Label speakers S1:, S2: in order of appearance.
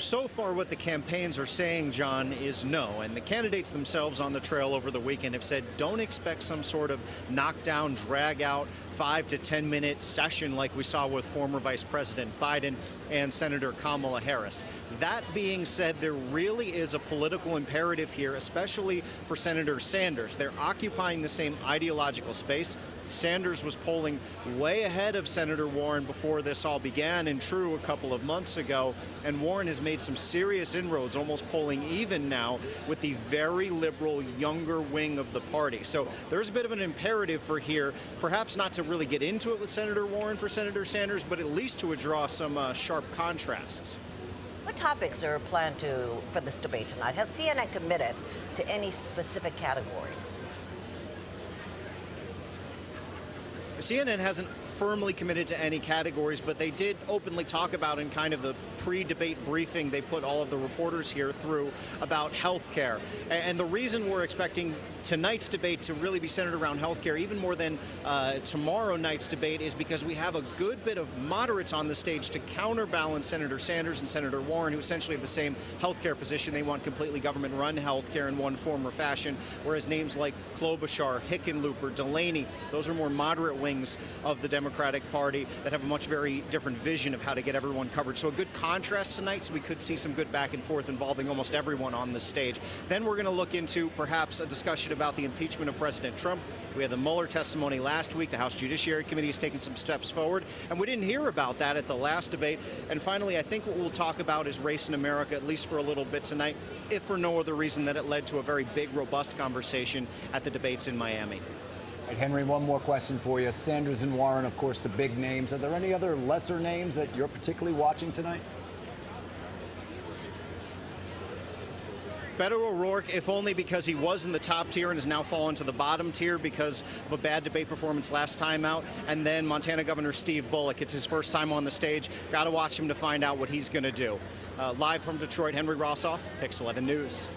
S1: so far what the campaigns are saying, John, is no. And the candidates themselves on the trail over the weekend have said don't expect some sort of knockdown, drag out, 5 to 10 minute session like we saw with former Vice President Biden and Senator Kamala Harris. That being said, there really is a political imperative here, especially for Senator Sanders. They're occupying the same ideological space. Sanders was polling way ahead of Senator Warren before this all began and true a couple of months ago. And Warren has made some serious inroads, almost polling even now with the very liberal younger wing of the party. So there's a bit of an imperative for here, perhaps not to really get into it with Senator Warren for Senator Sanders, but at least to draw some sharp contrasts.
S2: What topics are planned for this debate tonight? Has CNN committed to any specific categories?
S1: CNN hasn't firmly committed to any categories, but they did openly talk about in kind of the pre-debate briefing they put all of the reporters here through about health care. And the reason we're expecting tonight's debate to really be centered around health care, even more than tomorrow night's debate, is because we have a good bit of moderates on the stage to counterbalance Senator Sanders and Senator Warren, who essentially have the same health care position. They want completely government-run health care in one form or fashion, whereas names like Klobuchar, Hickenlooper, Delaney, those are more moderate wings of the Democratic Party that have a much very different vision of how to get everyone covered. So a good contrast tonight, so we could see some good back and forth involving almost everyone on the stage. Then we're going to look into perhaps a discussion about the impeachment of President Trump. We had the Mueller testimony last week. The House Judiciary Committee has taken some steps forward, and we didn't hear about that at the last debate. And finally, I think what we'll talk about is race in America, at least for a little bit tonight, if for no other reason that it led to a very big, robust conversation at the debates in Miami.
S3: Right, Henry, one more question for you. Sanders and Warren, of course, the big names. Are there any other lesser names that you're particularly watching tonight?
S1: Beto O'Rourke, if only because he was in the top tier and has now fallen to the bottom tier because of a bad debate performance last time out. And then Montana Governor Steve Bullock. It's his first time on the stage. Got to watch him to find out what he's going to do. Live from Detroit, Henry Rossoff, Pix 11 News.